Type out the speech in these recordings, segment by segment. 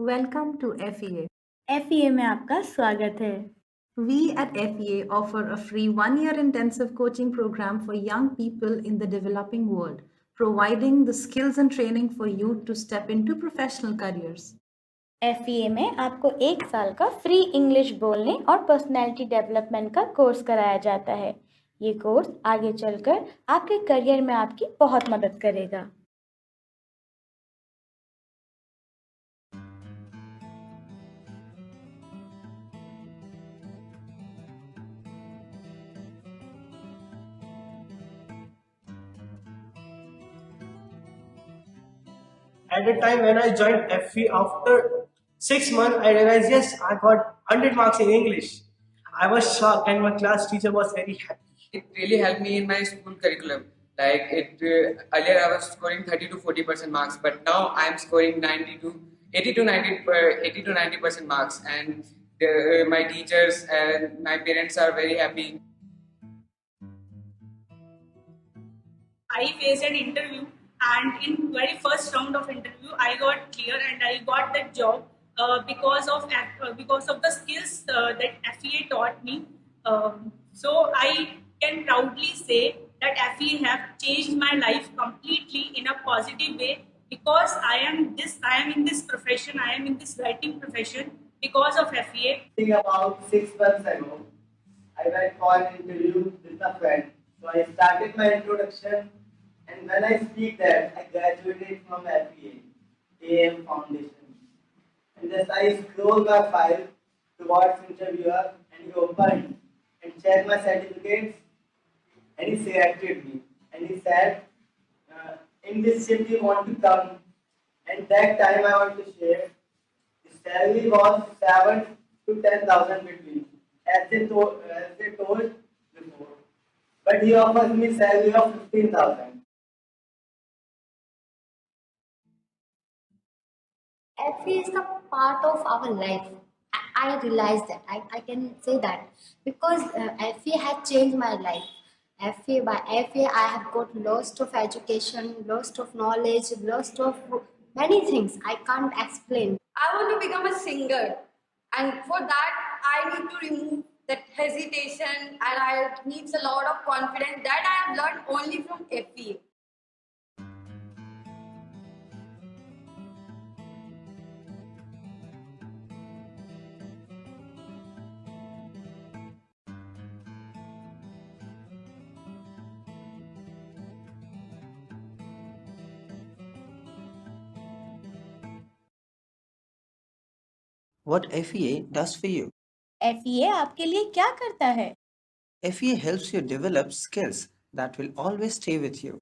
Welcome to FEA. FEA में आपका स्वागत है। We at FEA offer a free 1 year intensive coaching program for young people in the developing world, providing the skills and training for youth to step into professional careers. FEA में आपको 1 साल का free English बोलने और personality development का course कराया जाता है। ये कोर्स आगे चलकर आपके करियर में आपकी बहुत मदद करेगा। At the time when I joined FE, after 6 months, I realized yes, I got 100 marks in English. I was shocked, and my class teacher was very happy. It really helped me in my school curriculum. Like earlier I was scoring 30 to 40% marks, but now I am scoring 80 to 90% marks, and my teachers and my parents are very happy. I faced an interview, and in very first round of interview, I got clear and I got that job because of the skills that FEA taught me. So I can proudly say that FEA have changed my life completely in a positive way because I am in this profession. I am in this writing profession because of FEA. About 6 months ago, I went for an interview with a friend. So I started my introduction, and when I speak that, I graduated from FEA, AM Foundation. And just I scroll my file towards interviewer, and he opened and checked my certificates, and he selected me. And he said, in this shift you want to come. And that time I want to share, the salary was 7 to 10,000 between, as they told before. But he offers me salary of 15,000. FA is a part of our life. I realize that. I can say that because FA has changed my life. By FA, I have got lots of education, lots of knowledge, lots of many things I can't explain. I want to become a singer, and for that, I need to remove that hesitation, and I needs a lot of confidence that I have learned only from FA. What FEA does for you? FEA आपके लिए क्या करता है? FEA helps you develop skills that will always stay with you.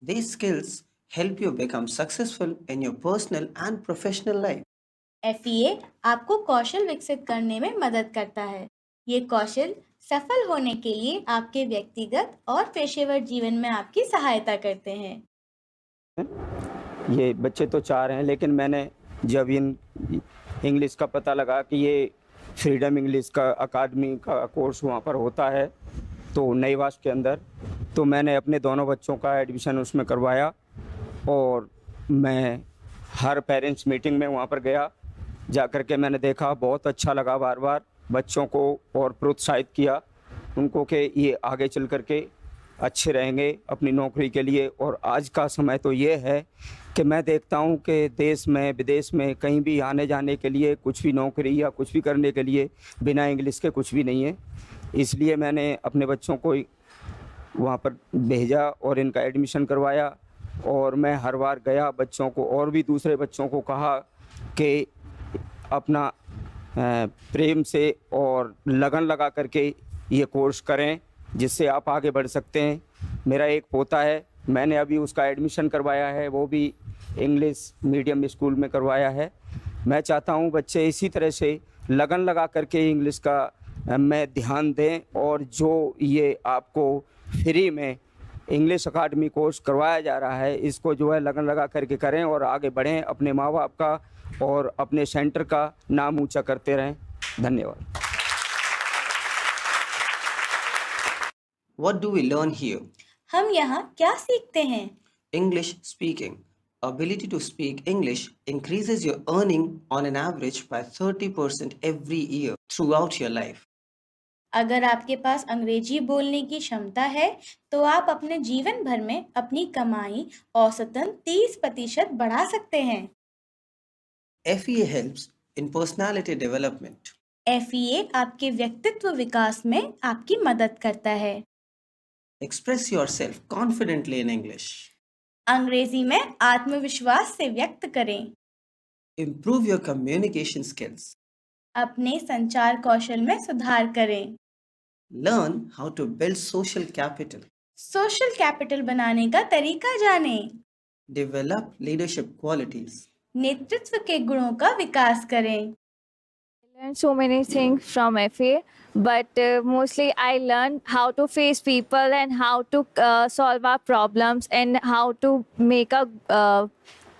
These skills help you become successful in your personal and professional life. FEA आपको कौशल विकसित करने में मदद करता है। ये कौशल सफल होने के लिए आपके व्यक्तिगत और पेशेवर जीवन में आपकी सहायता करते हैं। ये बच्चे तो 4 हैं, लेकिन मैंने जब इन इंग्लिश का पता लगा कि ये फ्रीडम इंग्लिश का अकादमी का कोर्स वहाँ पर होता है तो नईवास के अंदर, तो मैंने अपने दोनों बच्चों का एडमिशन उसमें करवाया और मैं हर पेरेंट्स मीटिंग में वहाँ पर गया। जाकर के मैंने देखा, बहुत अच्छा लगा, बार बार बच्चों को और प्रोत्साहित किया उनको कि ये आगे चल कर के अच्छे रहेंगे अपनी नौकरी के लिए। और आज का समय तो ये है कि मैं देखता हूँ कि देश में विदेश में कहीं भी आने जाने के लिए कुछ भी नौकरी या कुछ भी करने के लिए बिना इंग्लिश के कुछ भी नहीं है। इसलिए मैंने अपने बच्चों को वहाँ पर भेजा और इनका एडमिशन करवाया। और मैं हर बार गया, बच्चों को और भी दूसरे बच्चों को कहा कि अपना प्रेम से और लगन लगा करके ये कोर्स करें जिससे आप आगे बढ़ सकते हैं। मेरा एक पोता है, मैंने अभी उसका एडमिशन करवाया है, वो भी इंग्लिश मीडियम स्कूल में करवाया है। मैं चाहता हूँ बच्चे इसी तरह से लगन लगा करके इंग्लिश का में ध्यान दें, और जो ये आपको फ्री में इंग्लिश अकादमी कोर्स करवाया जा रहा है इसको जो है लगन लगा करके करें और आगे बढ़ें, अपने माँ बाप का और अपने सेंटर का नाम ऊंचा करते रहें। धन्यवाद। What do we learn here? हम यहाँ क्या सीखते हैं? English speaking, ability to speak English increases your earning on an average by 30% every year throughout your life. अगर आपके पास अंग्रेजी बोलने की क्षमता है तो आप अपने जीवन भर में अपनी कमाई औसतन 30% बढ़ा सकते हैं। FEA helps in personality development. FEA आपके व्यक्तित्व विकास में आपकी मदद करता है। Express yourself confidently in English. अंग्रेजी में आत्मविश्वास से व्यक्त करें। Improve your communication skills. अपने संचार कौशल में सुधार करें। Learn how to build social capital. Social capital बनाने का तरीका जानें। Develop leadership qualities. नेतृत्व के गुणों का विकास करें। Learned so many things from FA, but mostly I learned how to face people and how to solve our problems and how to make a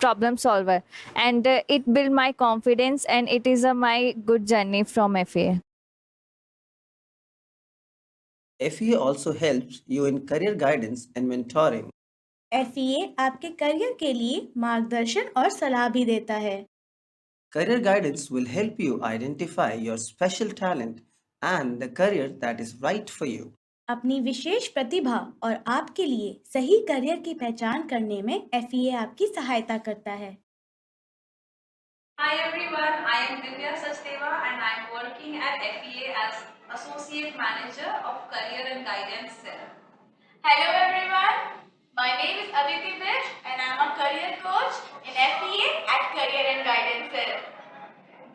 problem solver, and it built my confidence, and it is my good journey from FA. FEA also helps you in career guidance and mentoring. FEA आपके career के लिए मार्गदर्शन और सलाह भी देता है। Career guidance will help you identify your special talent and the career that is right for you. अपनी विशेष प्रतिभा और आपके लिए सही करियर की पहचान करने में FEA आपकी सहायता करता है। Hi everyone, I am Divya Sachdeva and I am working at FEA as Associate Manager of Career and Guidance Cell. Hello everyone, my name is Aditi Bish and I am a career coach in FEA at Career and Guidance Cell.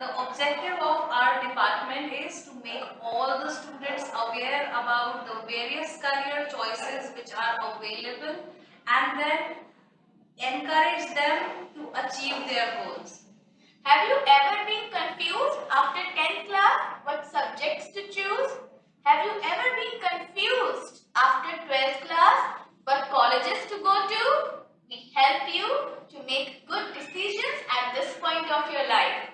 The objective of our department is to make all the students aware about the various career choices which are available and then encourage them to achieve their goals. Have you ever been confused after 10th class what subjects to choose? Have you ever been confused after 12th class what colleges to go to? We help you to make good decisions at this point of your life.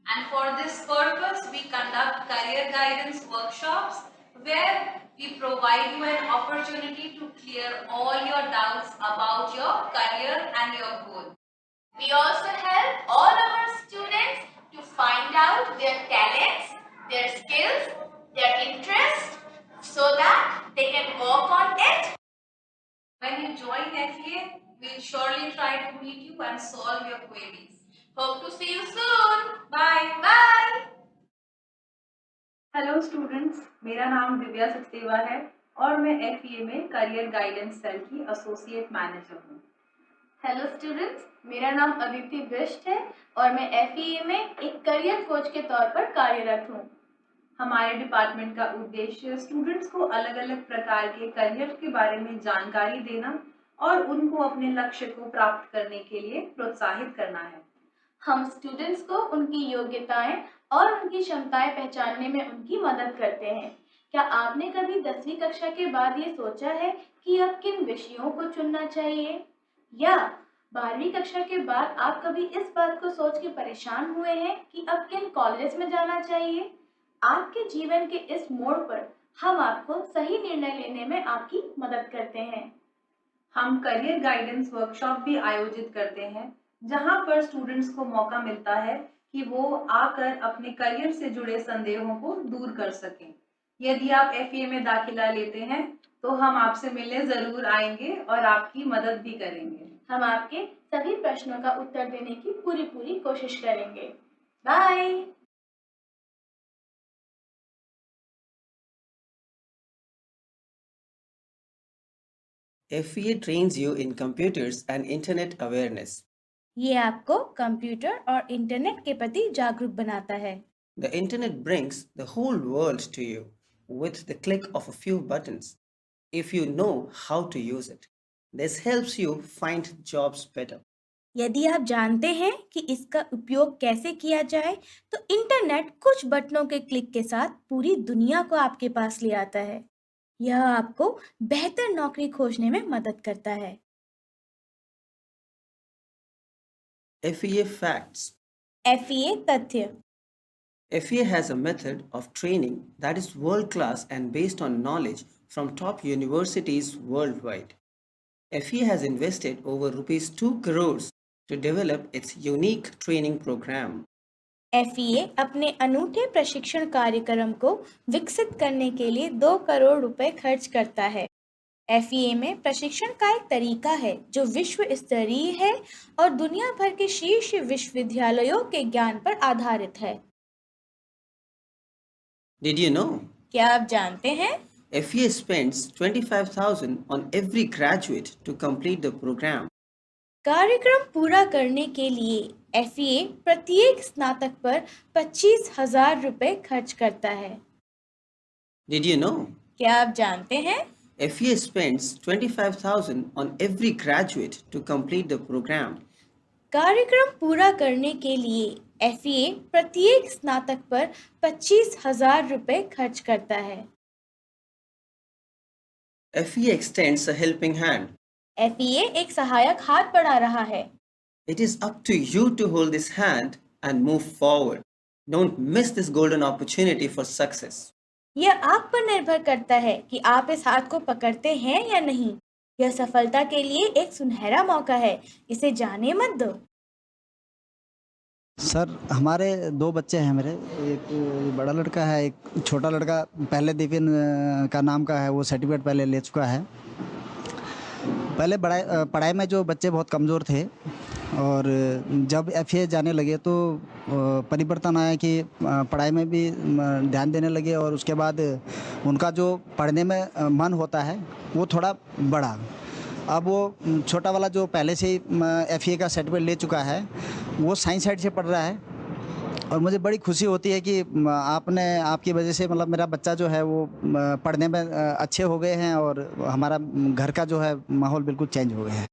And for this purpose, we conduct career guidance workshops where we provide you an opportunity to clear all your doubts about your career and your goal. We also help all our students to find out their talents, their skills, their interests so that they can work on it. When you join FEA, we'll surely try to meet you and solve your queries. Hope to see you soon. Bye. Bye. Hello students, मेरा नाम दिव्या सचदेवा है और मैं FEA में career guidance cell की associate manager हूँ। Hello students, मेरा नाम अदिति बिष्ट है और मैं FEA में एक करियर कोच के तौर पर कार्यरत हूँ। हमारे डिपार्टमेंट का उद्देश्य स्टूडेंट्स को अलग अलग प्रकार के करियर के बारे में जानकारी देना और उनको अपने लक्ष्य को प्राप्त करने के लिए प्रोत्साहित करना है। हम स्टूडेंट्स को उनकी योग्यताएं और उनकी क्षमताएं पहचानने में उनकी मदद करते हैं। क्या आपने कभी 10वीं कक्षा के बाद ये सोचा है कि अब किन विषयों को चुनना चाहिए? या 12वीं कक्षा के बाद आप कभी इस बात को सोच के परेशान हुए हैं कि अब किन कॉलेज में जाना चाहिए? आपके जीवन के इस मोड़ पर हम आपको सही निर्णय लेने में आपकी मदद करते हैं। हम करियर गाइडेंस वर्कशॉप भी आयोजित करते हैं जहां पर स्टूडेंट्स को मौका मिलता है कि वो आकर अपने करियर से जुड़े संदेहों को दूर कर सकें। यदि आप FEA में दाखिला लेते हैं तो हम आपसे मिलने जरूर आएंगे और आपकी मदद भी करेंगे। हम आपके सभी प्रश्नों का उत्तर देने की पूरी कोशिश करेंगे। Bye. FEA trains you in computers and internet awareness. ये आपको कंप्यूटर और इंटरनेट के प्रति जागरूक बनाता है। The internet brings the whole world to you with the click of a few buttons. If you know how to use it, this helps you find jobs better. यदि आप जानते हैं कि इसका उपयोग कैसे किया जाए, तो इंटरनेट कुछ बटनों के क्लिक के साथ पूरी दुनिया को आपके पास ले आता है। यह आपको बेहतर नौकरी खोजने में मदद करता है। FEA facts. FEA तथ्य। FEA has a method of training that is world class and based on knowledge from top universities worldwide. FEA has invested over rupees 2 crores to develop its unique training program. FEA अपने अनूठे प्रशिक्षण कार्यक्रम को विकसित करने के लिए 2 करोड़ रुपए खर्च करता है। FEA में प्रशिक्षण का एक तरीका है जो विश्व स्तरीय है और दुनिया भर के शीर्ष विश्वविद्यालयों के ज्ञान पर आधारित है। Did you know? क्या आप जानते हैं? FEA spends $25,000 on every graduate to complete the program. कार्यक्रम पूरा करने के लिए FEA प्रत्येक स्नातक पर 25,000 रुपए खर्च करता है। Did you know? क्या आप जानते हैं? FEA spends $25,000 on every graduate to complete the program. कार्यक्रम पूरा करने के लिए FEA प्रत्येक स्नातक पर 25,000 रुपए खर्च करता है। FEA extends a helping hand. FEA एक सहायक हाथ बढ़ा रहा है। It is up to you to hold this hand and move forward. Don't miss this golden opportunity for success. यह आप पर निर्भर करता है कि आप इस हाथ को पकड़ते हैं या नहीं। यह सफलता के लिए एक सुनहरा मौका है, इसे जाने मत दो। सर हमारे 2 बच्चे हैं मेरे, एक बड़ा लड़का है, एक छोटा लड़का पहले दिव्यन का नाम का है, वो सर्टिफिकेट पहले ले चुका है। पहले पढ़ाई में जो बच्चे बहुत कमज़ोर थे और जब FEA जाने लगे तो परिवर्तन आया कि पढ़ाई में भी ध्यान देने लगे और उसके बाद उनका जो पढ़ने में मन होता है वो थोड़ा बढ़ा। अब वो छोटा वाला जो पहले से ही FEA का सर्टिफिकेट ले चुका है वो साइंस साइड से पढ़ रहा है और मुझे बड़ी खुशी होती है कि आपकी वजह से मतलब मेरा बच्चा जो है वो पढ़ने में अच्छे हो गए हैं और हमारा घर का जो है माहौल बिल्कुल चेंज हो गया है।